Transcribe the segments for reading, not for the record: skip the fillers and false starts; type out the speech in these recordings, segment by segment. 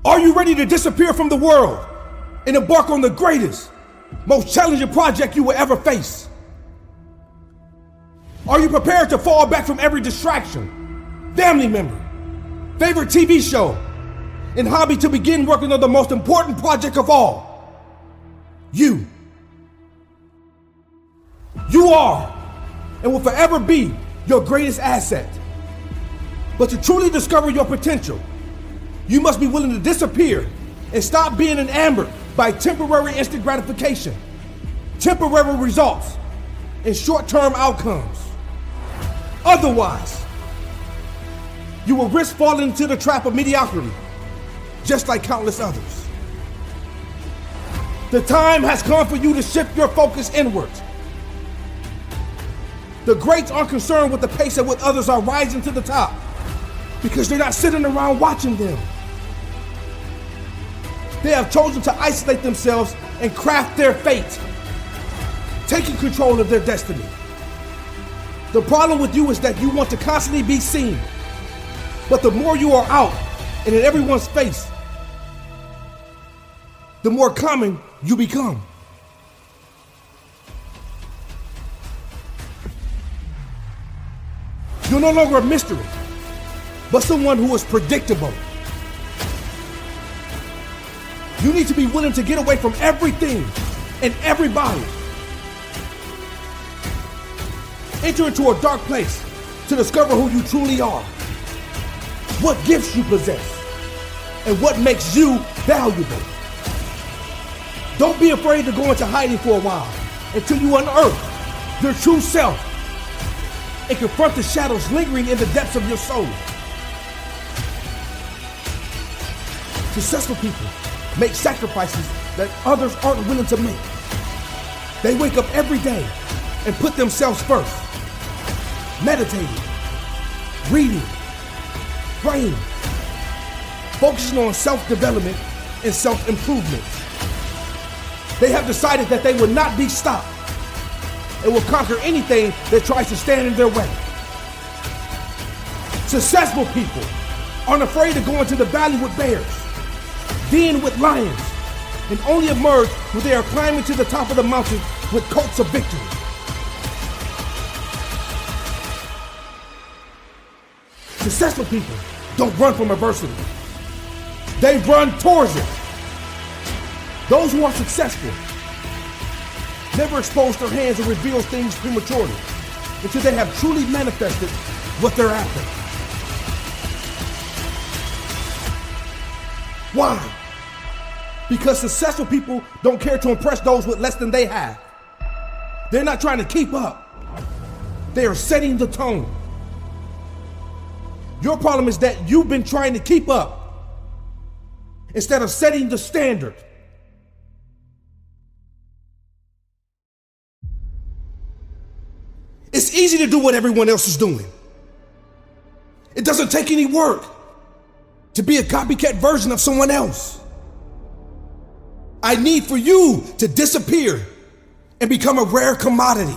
Are you ready to disappear from the world and embark on the greatest, most challenging project you will ever face? Are you prepared to fall back from every distraction, family member, favorite TV show, and hobby to begin working on the most important project of all? You. You are and will forever be your greatest asset. But to truly discover your potential, you must be willing to disappear and stop being enamored by temporary instant gratification, temporary results, and short-term outcomes. Otherwise, you will risk falling into the trap of mediocrity, just like countless others. The time has come for you to shift your focus inward. The greats aren't concerned with the pace at which others are rising to the top, because they're not sitting around watching them. They have chosen to isolate themselves and craft their fate, taking control of their destiny. The problem with you is that you want to constantly be seen, but the more you are out and in everyone's face, the more common you become. You're no longer a mystery, but someone who is predictable. You need to be willing to get away from everything and everybody. Enter into a dark place to discover who you truly are, what gifts you possess, and what makes you valuable. Don't be afraid to go into hiding for a while until you unearth your true self and confront the shadows lingering in the depths of your soul. Successful people make sacrifices that others aren't willing to make. They wake up every day and put themselves first, meditating, reading, praying, focusing on self-development and self-improvement. They have decided that they will not be stopped and will conquer anything that tries to stand in their way. Successful people aren't afraid to go into the valley with bears, den with lions, and only emerge when they are climbing to the top of the mountain with coats of victory. Successful people don't run from adversity. They run towards it. Those who are successful never expose their hands or reveal things prematurely until they have truly manifested what they're after. Why? Because successful people don't care to impress those with less than they have. They're not trying to keep up. They are setting the tone. Your problem is that you've been trying to keep up instead of setting the standard. It's easy to do what everyone else is doing. It doesn't take any work to be a copycat version of someone else. I need for you to disappear and become a rare commodity.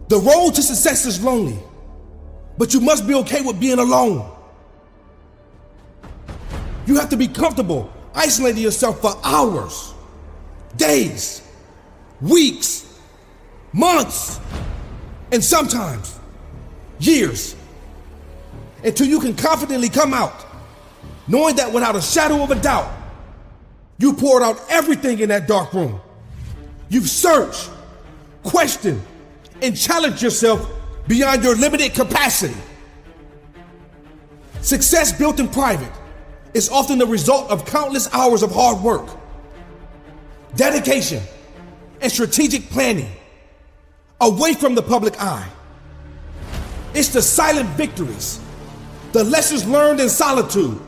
The road to success is lonely, but you must be okay with being alone. You have to be comfortable isolating yourself for hours, days, weeks, months, and sometimes years, until you can confidently come out, knowing that without a shadow of a doubt, you poured out everything in that dark room. You've searched, questioned, and challenged yourself beyond your limited capacity. Success built in private is often the result of countless hours of hard work, dedication, and strategic planning away from the public eye. It's the silent victories, the lessons learned in solitude,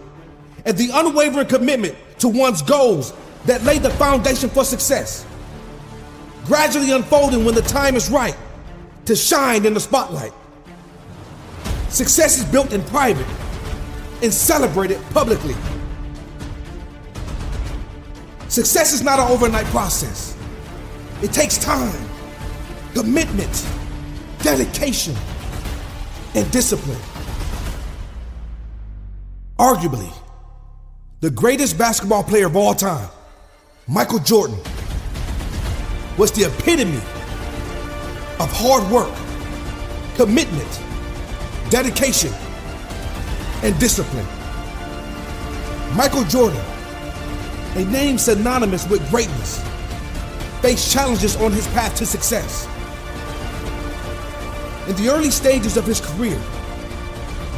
and the unwavering commitment to one's goals that lay the foundation for success, gradually unfolding when the time is right to shine in the spotlight. Success is built in private and celebrated publicly. Success is not an overnight process. It takes time, commitment, dedication, and discipline. Arguably, The greatest basketball player of all time, Michael Jordan, was the epitome of hard work, commitment, dedication, and discipline. Michael Jordan, a name synonymous with greatness, faced challenges on his path to success. In the early stages of his career,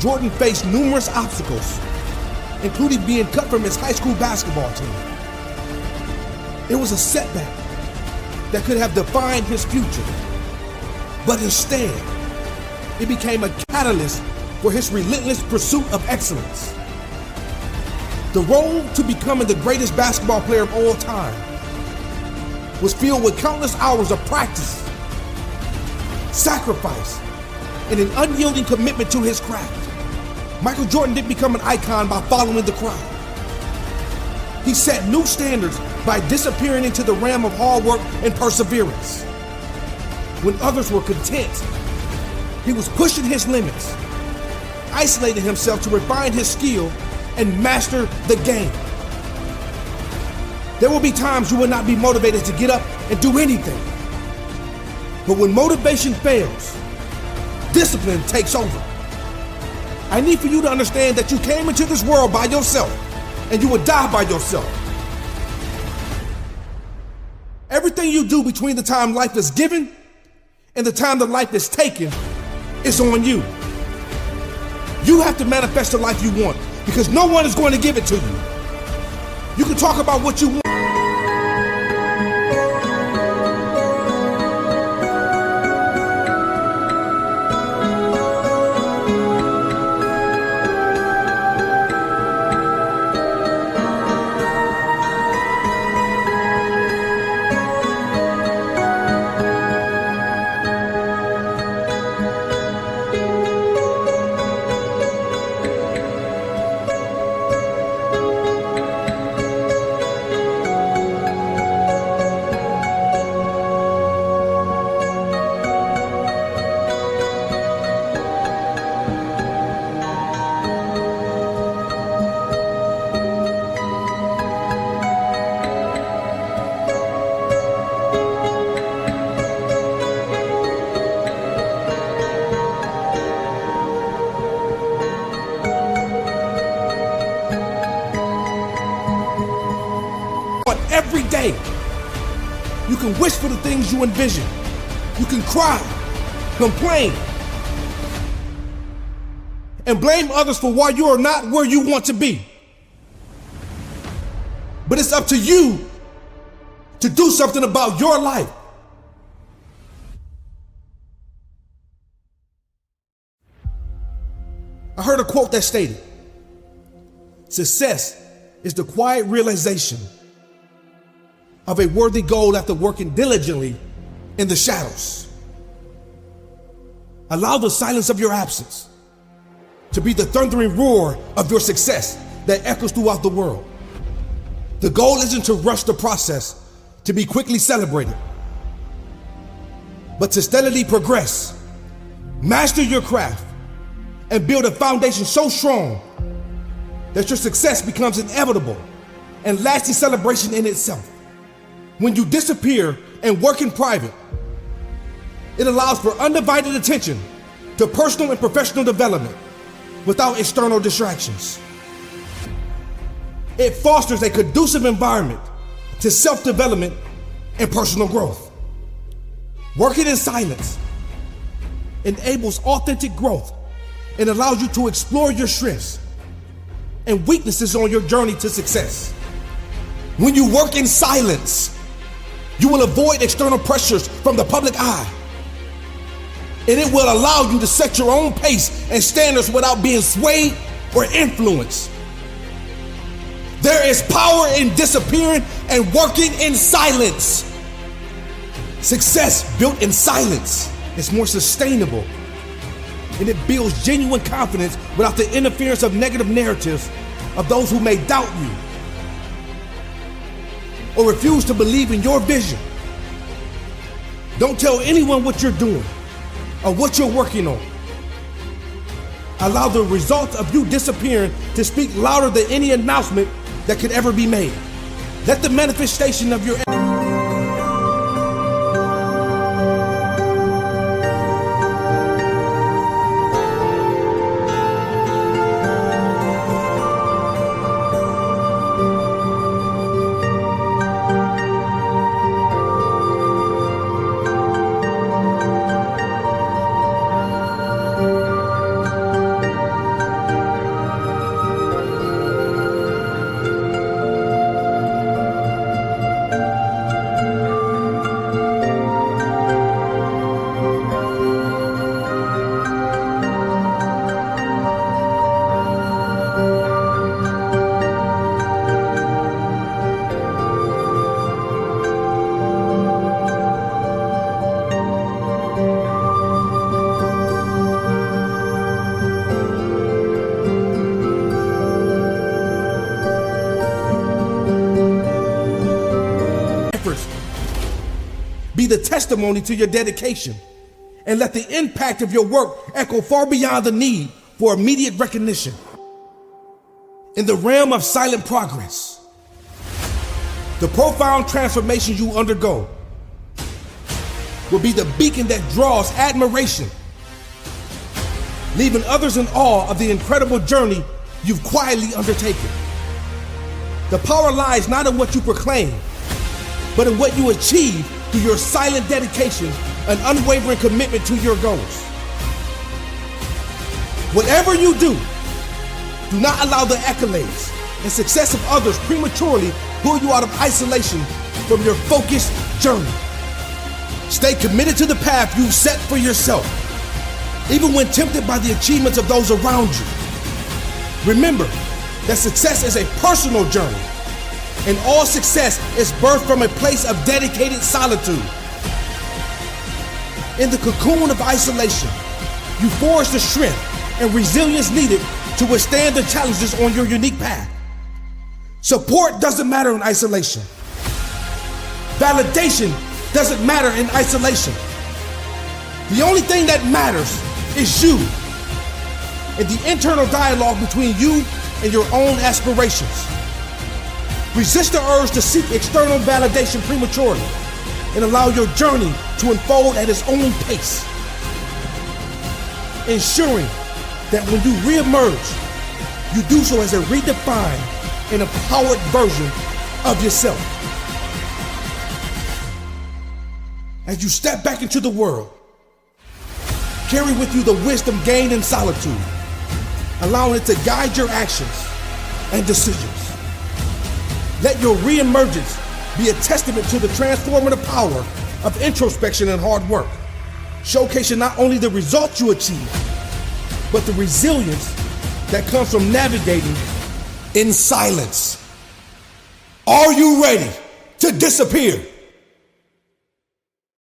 Jordan faced numerous obstacles, including being cut from his high school basketball team. It was a setback that could have defined his future, but instead, it became a catalyst for his relentless pursuit of excellence. The road to becoming the greatest basketball player of all time was filled with countless hours of practice, sacrifice, and an unyielding commitment to his craft. Michael Jordan didn't become an icon by following the crowd. He set new standards by disappearing into the realm of hard work and perseverance. When others were content, he was pushing his limits, isolating himself to refine his skill and master the game. There will be times you will not be motivated to get up and do anything. But when motivation fails, discipline takes over. I need for you to understand that you came into this world by yourself and you will die by yourself. Everything you do between the time life is given and the time that life is taken is on you. You have to manifest the life you want because no one is going to give it to you. You can talk about what you want. Every day, you can wish for the things you envision. You can cry, complain, and blame others for why you are not where you want to be. But it's up to you to do something about your life. I heard a quote that stated, "Success is the quiet realization of a worthy goal after working diligently in the shadows." Allow the silence of your absence to be the thundering roar of your success that echoes throughout the world. The goal isn't to rush the process to be quickly celebrated, but to steadily progress, master your craft, and build a foundation so strong that your success becomes inevitable and lasting celebration in itself. When you disappear and work in private, it allows for undivided attention to personal and professional development without external distractions. It fosters a conducive environment to self-development and personal growth. Working in silence enables authentic growth and allows you to explore your strengths and weaknesses on your journey to success. When you work in silence, you will avoid external pressures from the public eye, and it will allow you to set your own pace and standards without being swayed or influenced. There is power in disappearing and working in silence. Success built in silence is more sustainable, and it builds genuine confidence without the interference of negative narratives of those who may doubt you or refuse to believe in your vision. Don't tell anyone what you're doing or what you're working on. Allow the results of you disappearing to speak louder than any announcement that could ever be made. Let the manifestation of your efforts be the testimony to your dedication, and let the impact of your work echo far beyond the need for immediate recognition. In the realm of silent progress, the profound transformation you undergo will be the beacon that draws admiration, leaving others in awe of the incredible journey you've quietly undertaken. The power lies not in what you proclaim, but in what you achieve through your silent dedication and unwavering commitment to your goals. Whatever you do, do not allow the accolades and success of others prematurely pull you out of isolation from your focused journey. Stay committed to the path you've set for yourself, even when tempted by the achievements of those around you. Remember that success is a personal journey, and all success is birthed from a place of dedicated solitude. In the cocoon of isolation, you forge the strength and resilience needed to withstand the challenges on your unique path. Support doesn't matter in isolation. Validation doesn't matter in isolation. The only thing that matters is you, and the internal dialogue between you and your own aspirations. Resist the urge to seek external validation prematurely, and allow your journey to unfold at its own pace, ensuring that when you reemerge, you do so as a redefined and empowered version of yourself. As you step back into the world, carry with you the wisdom gained in solitude, allowing it to guide your actions and decisions. Let your reemergence be a testament to the transformative power of introspection and hard work, showcasing not only the results you achieve, but the resilience that comes from navigating in silence. Are you ready to disappear?